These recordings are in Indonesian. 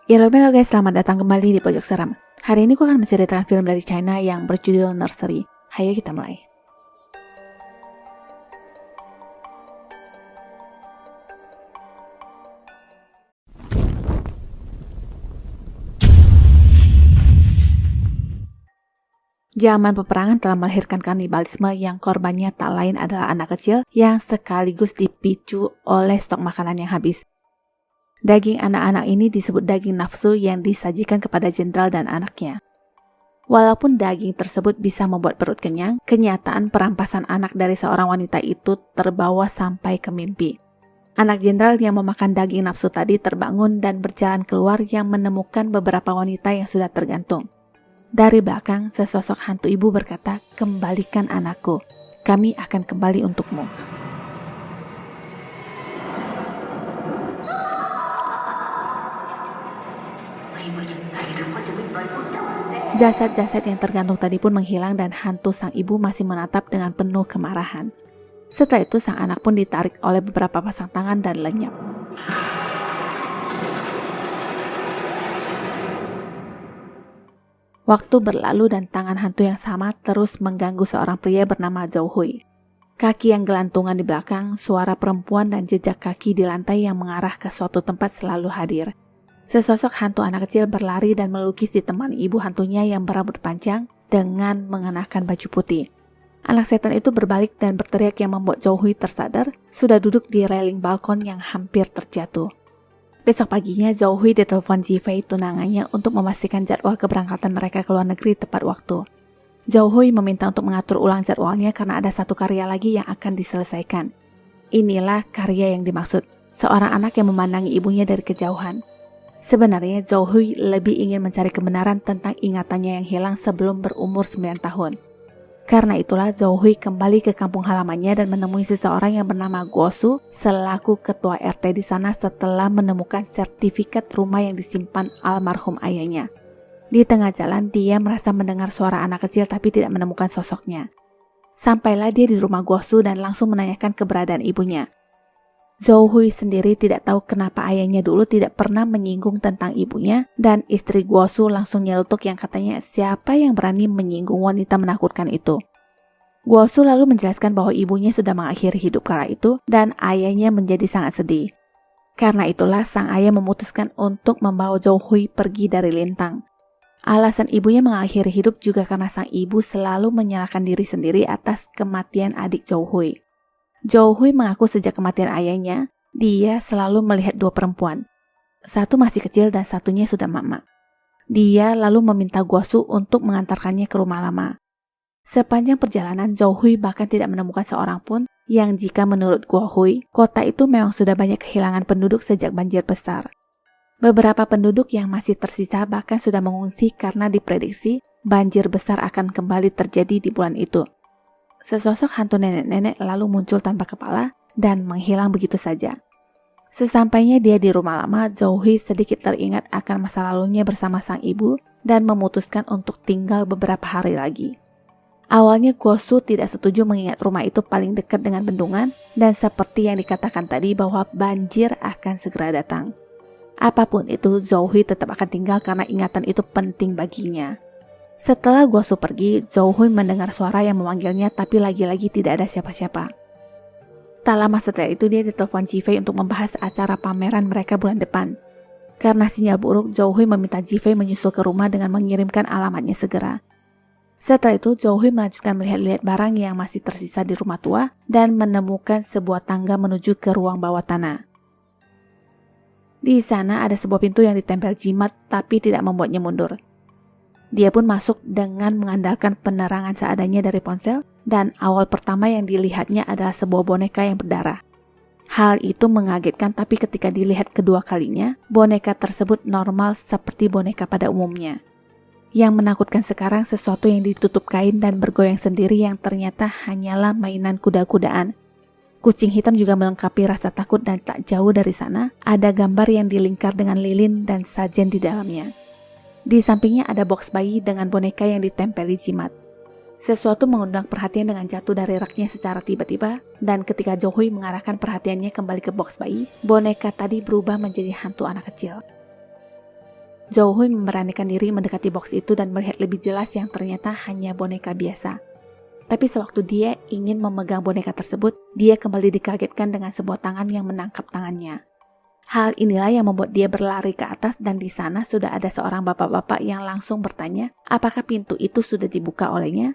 Halo guys, selamat datang kembali di Pojok Seram. Hari ini aku akan menceritakan film dari China yang berjudul Nursery. Hayo kita mulai. Zaman peperangan telah melahirkan kanibalisme yang korbannya tak lain adalah anak kecil yang sekaligus dipicu oleh stok makanan yang habis. Daging anak-anak ini disebut daging nafsu yang disajikan kepada jenderal dan anaknya. Walaupun daging tersebut bisa membuat perut kenyang, kenyataan perampasan anak dari seorang wanita itu terbawa sampai ke mimpi. Anak jenderal yang memakan daging nafsu tadi terbangun dan berjalan keluar yang menemukan beberapa wanita yang sudah tergantung. Dari belakang, sesosok hantu ibu berkata, "Kembalikan anakku, kami akan kembali untukmu." Jasad-jasad yang tergantung tadi pun menghilang dan hantu sang ibu masih menatap dengan penuh kemarahan. Setelah itu sang anak pun ditarik oleh beberapa pasang tangan dan lenyap. Waktu berlalu dan tangan hantu yang sama terus mengganggu seorang pria bernama Zhou Hui. Kaki yang gelantungan di belakang, suara perempuan dan jejak kaki di lantai yang mengarah ke suatu tempat selalu hadir. Sesosok hantu anak kecil berlari dan melukis ditemani ibu hantunya yang berambut panjang dengan mengenakan baju putih. Anak setan itu berbalik dan berteriak yang membuat Zhou Hui tersadar, sudah duduk di railing balkon yang hampir terjatuh. Besok paginya Zhou Hui ditelepon Jifei tunangannya untuk memastikan jadwal keberangkatan mereka ke luar negeri tepat waktu. Zhou Hui meminta untuk mengatur ulang jadwalnya karena ada satu karya lagi yang akan diselesaikan. Inilah karya yang dimaksud, seorang anak yang memandangi ibunya dari kejauhan. Sebenarnya Zhou Hui lebih ingin mencari kebenaran tentang ingatannya yang hilang sebelum berumur 9 tahun. Karena itulah Zhou Hui kembali ke kampung halamannya dan menemui seseorang yang bernama Guo Su selaku ketua RT di sana setelah menemukan sertifikat rumah yang disimpan almarhum ayahnya. Di tengah jalan dia merasa mendengar suara anak kecil tapi tidak menemukan sosoknya. Sampailah dia di rumah Guo Su dan langsung menanyakan keberadaan ibunya. Zhou Hui sendiri tidak tahu kenapa ayahnya dulu tidak pernah menyinggung tentang ibunya dan istri Guo Su langsung nyelutuk yang katanya siapa yang berani menyinggung wanita menakutkan itu. Guo Su lalu menjelaskan bahwa ibunya sudah mengakhiri hidup kala itu dan ayahnya menjadi sangat sedih. Karena itulah sang ayah memutuskan untuk membawa Zhou Hui pergi dari Lintang. Alasan ibunya mengakhiri hidup juga karena sang ibu selalu menyalahkan diri sendiri atas kematian adik Zhou Hui. Zhou Hui mengaku sejak kematian ayahnya, dia selalu melihat dua perempuan. Satu masih kecil dan satunya sudah mama. Dia lalu meminta Guo Su untuk mengantarkannya ke rumah lama. Sepanjang perjalanan, Zhou Hui bahkan tidak menemukan seorang pun yang jika menurut Guo Hui, kota itu memang sudah banyak kehilangan penduduk sejak banjir besar. Beberapa penduduk yang masih tersisa bahkan sudah mengungsi karena diprediksi banjir besar akan kembali terjadi di bulan itu. Sesosok hantu nenek-nenek lalu muncul tanpa kepala dan menghilang begitu saja. Sesampainya dia di rumah lama, Zhou Hui sedikit teringat akan masa lalunya bersama sang ibu dan memutuskan untuk tinggal beberapa hari lagi. Awalnya Guo Su tidak setuju mengingat rumah itu paling dekat dengan bendungan dan seperti yang dikatakan tadi bahwa banjir akan segera datang. Apapun itu, Zhou Hui tetap akan tinggal karena ingatan itu penting baginya. Setelah Guo Su pergi, Zhou Hui mendengar suara yang memanggilnya tapi lagi-lagi tidak ada siapa-siapa. Tak lama setelah itu dia ditelepon Jifei untuk membahas acara pameran mereka bulan depan. Karena sinyal buruk, Zhou Hui meminta Jifei menyusul ke rumah dengan mengirimkan alamatnya segera. Setelah itu, Zhou Hui melanjutkan melihat-lihat barang yang masih tersisa di rumah tua dan menemukan sebuah tangga menuju ke ruang bawah tanah. Di sana ada sebuah pintu yang ditempel jimat tapi tidak membuatnya mundur. Dia pun masuk dengan mengandalkan penerangan seadanya dari ponsel dan awal pertama yang dilihatnya adalah sebuah boneka yang berdarah. Hal itu mengagetkan tapi ketika dilihat kedua kalinya, boneka tersebut normal seperti boneka pada umumnya. Yang menakutkan sekarang sesuatu yang ditutup kain dan bergoyang sendiri yang ternyata hanyalah mainan kuda-kudaan. Kucing hitam juga melengkapi rasa takut dan tak jauh dari sana ada gambar yang dilingkar dengan lilin dan sajen di dalamnya. Di sampingnya ada box bayi dengan boneka yang ditempeli jimat. Sesuatu mengundang perhatian dengan jatuh dari raknya secara tiba-tiba, dan ketika Zhou Hui mengarahkan perhatiannya kembali ke box bayi, boneka tadi berubah menjadi hantu anak kecil. Zhou Hui memberanikan diri mendekati box itu dan melihat lebih jelas yang ternyata hanya boneka biasa. Tapi sewaktu dia ingin memegang boneka tersebut, dia kembali dikagetkan dengan sebuah tangan yang menangkap tangannya. Hal inilah yang membuat dia berlari ke atas dan di sana sudah ada seorang bapak-bapak yang langsung bertanya apakah pintu itu sudah dibuka olehnya.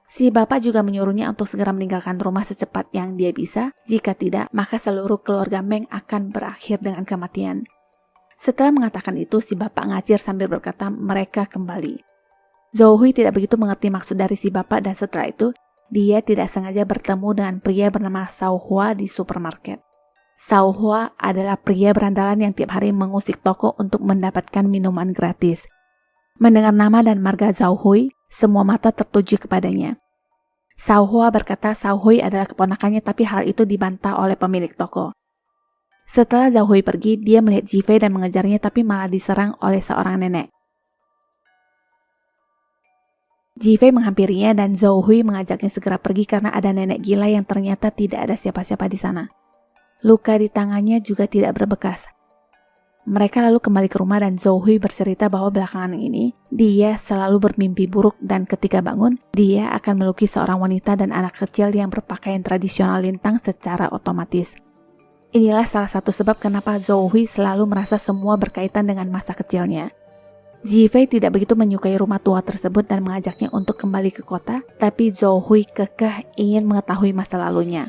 Si bapak juga menyuruhnya untuk segera meninggalkan rumah secepat yang dia bisa, jika tidak maka seluruh keluarga Meng akan berakhir dengan kematian. Setelah mengatakan itu, si bapak ngacir sambil berkata mereka kembali. Zhou Hui tidak begitu mengerti maksud dari si bapak dan setelah itu, dia tidak sengaja bertemu dengan pria bernama Shao Hua di supermarket. Shao Hua adalah pria berandalan yang tiap hari mengusik toko untuk mendapatkan minuman gratis. Mendengar nama dan marga Zhou Hui, semua mata tertuju kepadanya. Shao Hua berkata Shao Hui adalah keponakannya, tapi hal itu dibantah oleh pemilik toko. Setelah Zhou Hui pergi, dia melihat Jifei dan mengejarnya tapi malah diserang oleh seorang nenek. Jifei menghampirinya dan Zhou Hui mengajaknya segera pergi karena ada nenek gila yang ternyata tidak ada siapa-siapa di sana. Luka di tangannya juga tidak berbekas. Mereka lalu kembali ke rumah dan Zhou Hui bercerita bahwa belakangan ini dia selalu bermimpi buruk dan ketika bangun dia akan melukis seorang wanita dan anak kecil yang berpakaian tradisional lintang secara otomatis. Inilah salah satu sebab kenapa Zhou Hui selalu merasa semua berkaitan dengan masa kecilnya. Jifei tidak begitu menyukai rumah tua tersebut dan mengajaknya untuk kembali ke kota, tapi Zhou Hui kekeh ingin mengetahui masa lalunya.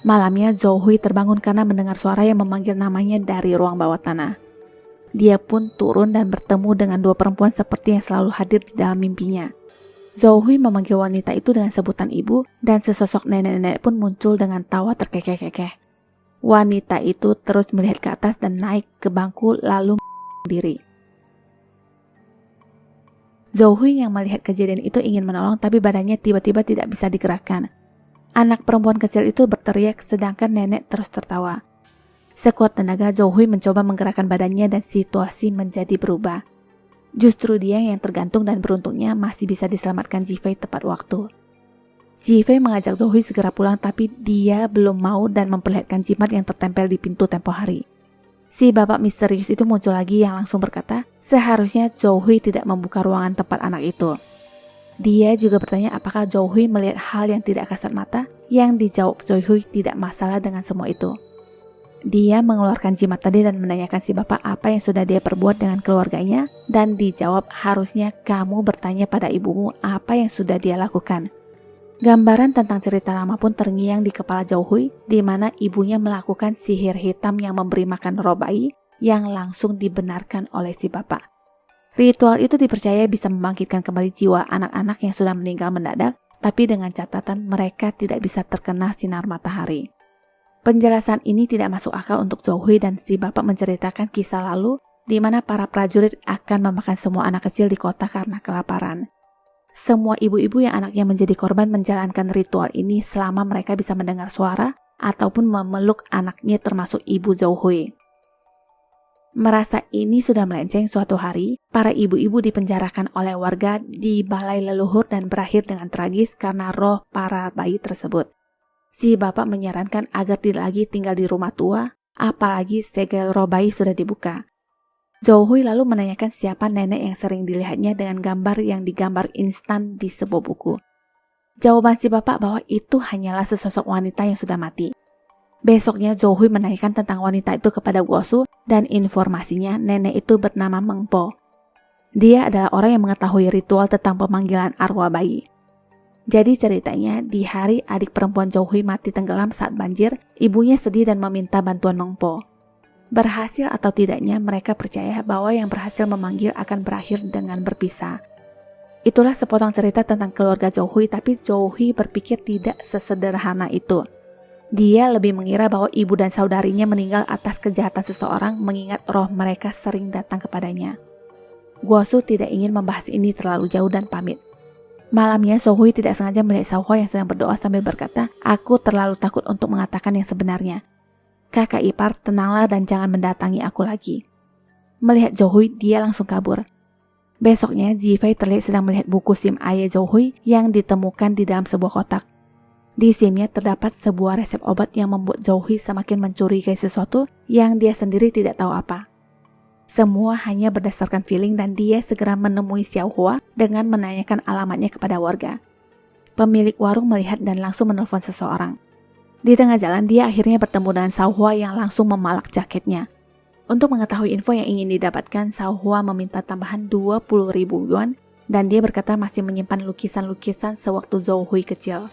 Malamnya Zhou Hui terbangun karena mendengar suara yang memanggil namanya dari ruang bawah tanah. Dia pun turun dan bertemu dengan dua perempuan seperti yang selalu hadir di dalam mimpinya. Zhou Hui memanggil wanita itu dengan sebutan ibu dan sesosok nenek-nenek pun muncul dengan tawa terkekeh-kekeh. Wanita itu terus melihat ke atas dan naik ke bangku lalu diri. Zhou Hui yang melihat kejadian itu ingin menolong tapi badannya tiba-tiba tidak bisa digerakkan. Anak perempuan kecil itu berteriak sedangkan nenek terus tertawa. Sekuat tenaga Zhou Hui mencoba menggerakkan badannya dan situasi menjadi berubah. Justru dia yang tergantung dan beruntungnya masih bisa diselamatkan Jifei tepat waktu. Jifei mengajak Zhou Hui segera pulang tapi dia belum mau dan memperlihatkan jimat yang tertempel di pintu tempo hari. Si bapak misterius itu muncul lagi yang langsung berkata, seharusnya Zhou Hui tidak membuka ruangan tempat anak itu. Dia juga bertanya apakah Zhou Hui melihat hal yang tidak kasat mata, yang dijawab Zhou Hui tidak masalah dengan semua itu. Dia mengeluarkan jimat tadi dan menanyakan si bapak apa yang sudah dia perbuat dengan keluarganya dan dijawab harusnya kamu bertanya pada ibumu apa yang sudah dia lakukan. Gambaran tentang cerita lama pun terngiang di kepala Zhou Hui, di mana ibunya melakukan sihir hitam yang memberi makan roh bayi yang langsung dibenarkan oleh si bapak. Ritual itu dipercaya bisa membangkitkan kembali jiwa anak-anak yang sudah meninggal mendadak, tapi dengan catatan mereka tidak bisa terkena sinar matahari. Penjelasan ini tidak masuk akal untuk Zhou Hui dan si bapak menceritakan kisah lalu di mana para prajurit akan memakan semua anak kecil di kota karena kelaparan. Semua ibu-ibu yang anaknya menjadi korban menjalankan ritual ini selama mereka bisa mendengar suara ataupun memeluk anaknya termasuk ibu Zhou Hui. Merasa ini sudah melenceng, suatu hari, para ibu-ibu dipenjarakan oleh warga di balai leluhur dan berakhir dengan tragis karena roh para bayi tersebut. Si bapak menyarankan agar tidak lagi tinggal di rumah tua, apalagi segel roh bayi sudah dibuka. Zhou Hui lalu menanyakan siapa nenek yang sering dilihatnya dengan gambar yang digambar instan di sebuah buku. Jawaban si bapak bahwa itu hanyalah sesosok wanita yang sudah mati. Besoknya Zhou Hui menanyakan tentang wanita itu kepada Guosu dan informasinya nenek itu bernama Meng Po. Dia adalah orang yang mengetahui ritual tentang pemanggilan arwah bayi. Jadi ceritanya di hari adik perempuan Zhou Hui mati tenggelam saat banjir, ibunya sedih dan meminta bantuan Meng Po. Berhasil atau tidaknya mereka percaya bahwa yang berhasil memanggil akan berakhir dengan berpisah. Itulah sepotong cerita tentang keluarga Zhou Hui, tapi Zhou Hui berpikir tidak sesederhana itu. Dia lebih mengira bahwa ibu dan saudarinya meninggal atas kejahatan seseorang mengingat roh mereka sering datang kepadanya. Guosu tidak ingin membahas ini terlalu jauh dan pamit. Malamnya Zhou Hui tidak sengaja melihat Shao Hua yang sedang berdoa sambil berkata, aku terlalu takut untuk mengatakan yang sebenarnya. Kakak ipar, tenanglah dan jangan mendatangi aku lagi. Melihat Zhou Hui, dia langsung kabur. Besoknya, Jifei terlihat sedang melihat buku SIM ayah Zhou Hui yang ditemukan di dalam sebuah kotak. Di SIM-nya terdapat sebuah resep obat yang membuat Zhou Hui semakin mencurigai sesuatu yang dia sendiri tidak tahu apa. Semua hanya berdasarkan feeling dan dia segera menemui Xiao Hua dengan menanyakan alamatnya kepada warga. Pemilik warung melihat dan langsung menelpon seseorang. Di tengah jalan dia akhirnya bertemu dengan Xiao Hua yang langsung memalak jaketnya. Untuk mengetahui info yang ingin didapatkan, Xiao Hua meminta tambahan 20.000 yuan dan dia berkata masih menyimpan lukisan-lukisan sewaktu Zhou Hui kecil.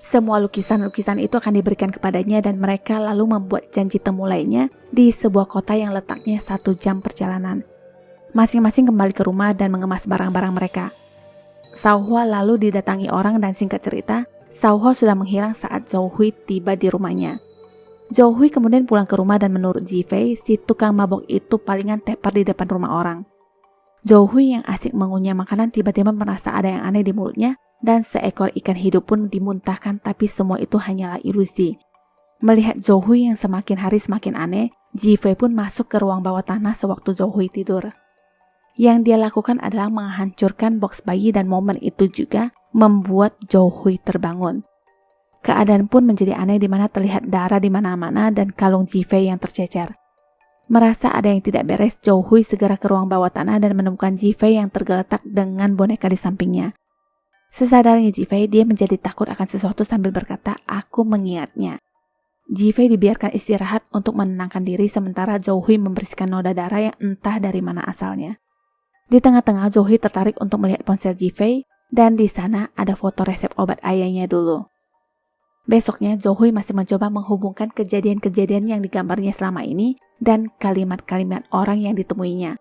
Semua lukisan-lukisan itu akan diberikan kepadanya dan mereka lalu membuat janji temu lainnya di sebuah kota yang letaknya 1 jam perjalanan. Masing-masing kembali ke rumah dan mengemas barang-barang mereka. Xiao Hua lalu didatangi orang dan singkat cerita, Xiao Hua sudah menghilang saat Zhou Hui tiba di rumahnya. Zhou Hui kemudian pulang ke rumah dan menurut Ji Fei, si tukang mabok itu palingan tepar di depan rumah orang. Zhou Hui yang asik mengunyah makanan tiba-tiba merasa ada yang aneh di mulutnya dan seekor ikan hidup pun dimuntahkan, tapi semua itu hanyalah ilusi. Melihat Zhou Hui yang semakin hari semakin aneh, Ji Fei pun masuk ke ruang bawah tanah sewaktu Zhou Hui tidur. Yang dia lakukan adalah menghancurkan box bayi dan momen itu juga membuat Zhou Hui terbangun. Keadaan pun menjadi aneh di mana terlihat darah di mana-mana dan kalung Ji Fei yang tercecer. Merasa ada yang tidak beres, Zhou Hui segera ke ruang bawah tanah dan menemukan Ji Fei yang tergeletak dengan boneka di sampingnya. Sesadarnya Ji Fei, dia menjadi takut akan sesuatu sambil berkata, "Aku mengingatnya." Ji Fei dibiarkan istirahat untuk menenangkan diri sementara Zhou Hui membersihkan noda darah yang entah dari mana asalnya. Di tengah-tengah Zhou Hui tertarik untuk melihat ponsel Ji Fei dan di sana ada foto resep obat ayahnya dulu. Besoknya Zhou Hui masih mencoba menghubungkan kejadian-kejadian yang digambarnya selama ini dan kalimat-kalimat orang yang ditemuinya.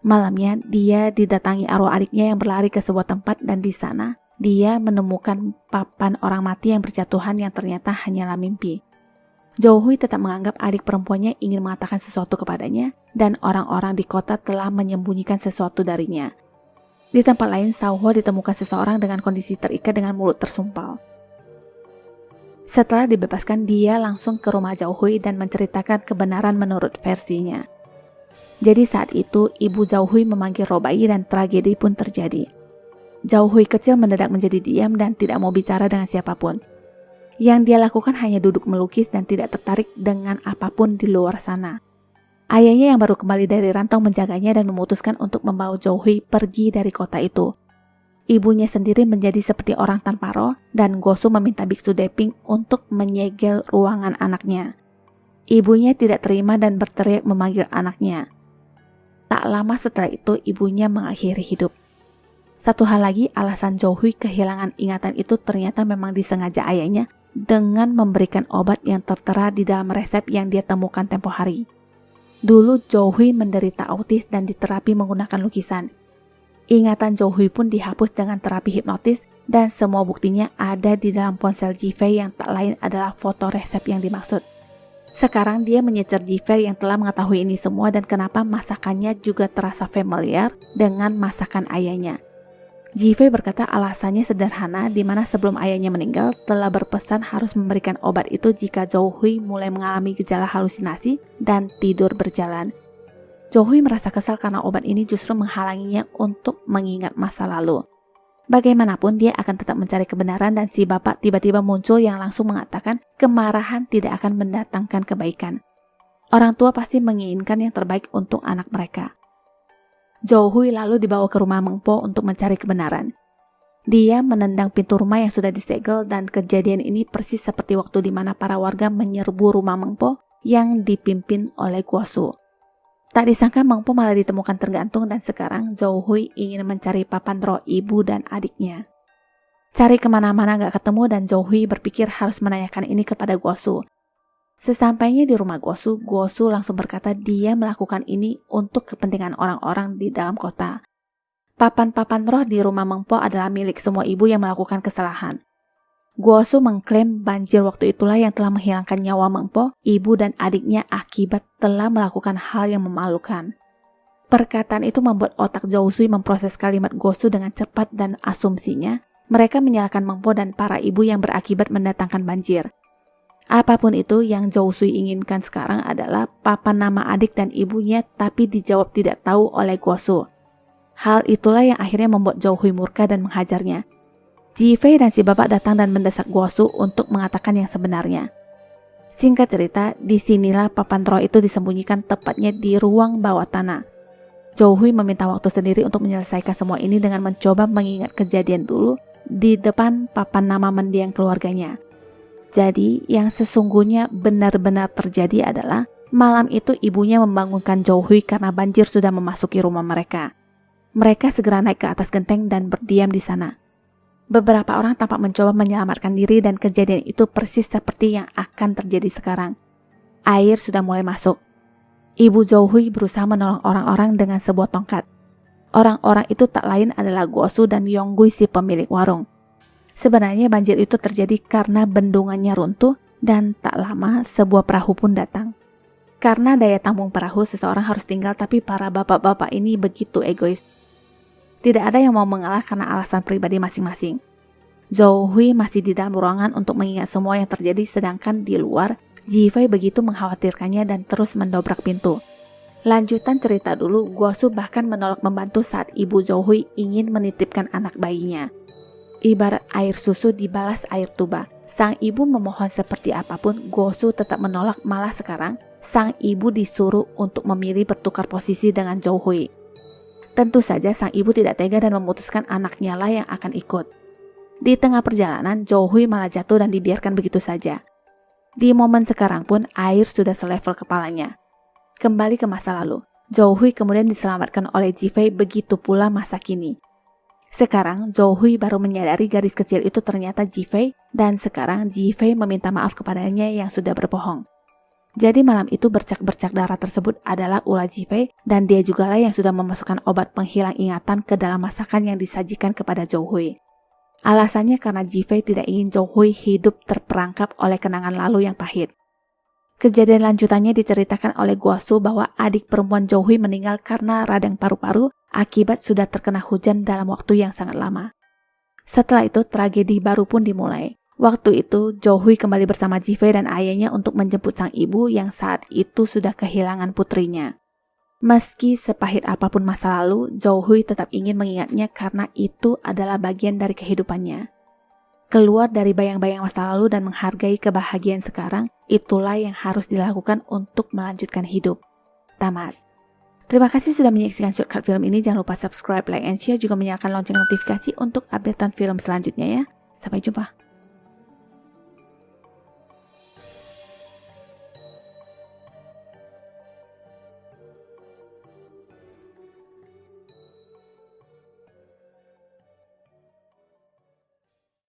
Malamnya, dia didatangi arwah adiknya yang berlari ke sebuah tempat dan di sana, dia menemukan papan orang mati yang berjatuhan yang ternyata hanyalah mimpi. Zhou Hui tetap menganggap adik perempuannya ingin mengatakan sesuatu kepadanya dan orang-orang di kota telah menyembunyikan sesuatu darinya. Di tempat lain, Xiao Hua ditemukan seseorang dengan kondisi terikat dengan mulut tersumpal. Setelah dibebaskan, dia langsung ke rumah Zhou Hui dan menceritakan kebenaran menurut versinya. Jadi saat itu, ibu Zhou Hui memanggil roh bayi dan tragedi pun terjadi. Zhou Hui kecil mendadak menjadi diam dan tidak mau bicara dengan siapapun. Yang dia lakukan hanya duduk melukis dan tidak tertarik dengan apapun di luar sana. Ayahnya yang baru kembali dari rantau menjaganya dan memutuskan untuk membawa Zhou Hui pergi dari kota itu. Ibunya sendiri menjadi seperti orang tanpa roh dan Gosu meminta biksu Deping untuk menyegel ruangan anaknya. Ibunya tidak terima dan berteriak memanggil anaknya. Tak lama setelah itu, ibunya mengakhiri hidup. Satu hal lagi, alasan Zhou Hui kehilangan ingatan itu ternyata memang disengaja ayahnya dengan memberikan obat yang tertera di dalam resep yang dia temukan tempo hari. Dulu Zhou Hui menderita autis dan diterapi menggunakan lukisan. Ingatan Zhou Hui pun dihapus dengan terapi hipnotis dan semua buktinya ada di dalam ponsel Ji Fei yang tak lain adalah foto resep yang dimaksud. Sekarang dia menyecer Ji Fei yang telah mengetahui ini semua dan kenapa masakannya juga terasa familiar dengan masakan ayahnya. Ji Fei berkata alasannya sederhana di mana sebelum ayahnya meninggal telah berpesan harus memberikan obat itu jika Zhou Hui mulai mengalami gejala halusinasi dan tidur berjalan. Zhou Hui merasa kesal karena obat ini justru menghalanginya untuk mengingat masa lalu. Bagaimanapun dia akan tetap mencari kebenaran dan si bapak tiba-tiba muncul yang langsung mengatakan kemarahan tidak akan mendatangkan kebaikan. Orang tua pasti menginginkan yang terbaik untuk anak mereka. Zhou Hui lalu dibawa ke rumah Meng Po untuk mencari kebenaran. Dia menendang pintu rumah yang sudah disegel dan kejadian ini persis seperti waktu di mana para warga menyerbu rumah Meng Po yang dipimpin oleh Guosu. Tak disangka Meng Po malah ditemukan tergantung dan sekarang Zhou Hui ingin mencari papan roh ibu dan adiknya. Cari kemana-mana gak ketemu dan Zhou Hui berpikir harus menanyakan ini kepada Guosu. Sesampainya di rumah Guosu, Guosu langsung berkata dia melakukan ini untuk kepentingan orang-orang di dalam kota. Papan-papan roh di rumah Meng Po adalah milik semua ibu yang melakukan kesalahan. Guosu mengklaim banjir waktu itulah yang telah menghilangkan nyawa Meng Po, ibu dan adiknya akibat telah melakukan hal yang memalukan. Perkataan itu membuat otak Zhou Hui memproses kalimat Guosu dengan cepat dan asumsinya mereka menyalahkan Meng Po dan para ibu yang berakibat mendatangkan banjir. Apapun itu yang Zhou Hui inginkan sekarang adalah papan nama adik dan ibunya tapi dijawab tidak tahu oleh Guosu. Hal itulah yang akhirnya membuat Zhou Hui murka dan menghajarnya. Ji Fei dan si bapak datang dan mendesak Guosu untuk mengatakan yang sebenarnya. Singkat cerita, disinilah papan roh itu disembunyikan tepatnya di ruang bawah tanah. Zhou-Hui meminta waktu sendiri untuk menyelesaikan semua ini dengan mencoba mengingat kejadian dulu di depan papan nama mendiang keluarganya. Jadi, yang sesungguhnya benar-benar terjadi adalah malam itu ibunya membangunkan Zhou-Hui karena banjir sudah memasuki rumah mereka. Mereka segera naik ke atas genteng dan berdiam di sana. Beberapa orang tampak mencoba menyelamatkan diri dan kejadian itu persis seperti yang akan terjadi sekarang. Air sudah mulai masuk. Ibu Zhou-Hui berusaha menolong orang-orang dengan sebuah tongkat. Orang-orang itu tak lain adalah Guosu dan Yonggui si pemilik warung. Sebenarnya banjir itu terjadi karena bendungannya runtuh dan tak lama sebuah perahu pun datang. Karena daya tampung perahu seseorang harus tinggal, tapi para bapak-bapak ini begitu egois. Tidak ada yang mau mengalah karena alasan pribadi masing-masing. Zhou-Hui masih di dalam ruangan untuk mengingat semua yang terjadi, sedangkan di luar, Jifei begitu mengkhawatirkannya dan terus mendobrak pintu. Lanjutan cerita dulu, Guosu bahkan menolak membantu saat ibu Zhou-Hui ingin menitipkan anak bayinya. Ibarat air susu dibalas air tuba. Sang ibu memohon seperti apapun, Guosu tetap menolak, malah sekarang sang ibu disuruh untuk memilih bertukar posisi dengan Zhou-Hui. Tentu saja sang ibu tidak tega dan memutuskan anaknya lah yang akan ikut. Di tengah perjalanan, Zhou-Hui malah jatuh dan dibiarkan begitu saja. Di momen sekarang pun air sudah selevel kepalanya. Kembali ke masa lalu, Zhou-Hui kemudian diselamatkan oleh Jifei, begitu pula masa kini. Sekarang Zhou-Hui baru menyadari garis kecil itu ternyata Jifei, dan sekarang Jifei meminta maaf kepadanya yang sudah berbohong. Jadi malam itu bercak-bercak darah tersebut adalah ulah Jifei, dan dia jugalah yang sudah memasukkan obat penghilang ingatan ke dalam masakan yang disajikan kepada Zhou-Hui. Alasannya karena Jifei tidak ingin Zhou-Hui hidup terperangkap oleh kenangan lalu yang pahit. Kejadian lanjutannya diceritakan oleh Guosu bahwa adik perempuan Zhou-Hui meninggal karena radang paru-paru akibat sudah terkena hujan dalam waktu yang sangat lama. Setelah itu tragedi baru pun dimulai. Waktu itu Zhou-Hui kembali bersama Jifei dan ayahnya untuk menjemput sang ibu yang saat itu sudah kehilangan putrinya. Meski sepahit apapun masa lalu, Zhou-Hui tetap ingin mengingatnya karena itu adalah bagian dari kehidupannya. Keluar dari bayang-bayang masa lalu dan menghargai kebahagiaan sekarang, itulah yang harus dilakukan untuk melanjutkan hidup. Tamat. Terima kasih sudah menyaksikan shortcut film ini. Jangan lupa subscribe, like, and share, juga menyalakan lonceng notifikasi untuk updatean film selanjutnya ya. Sampai jumpa.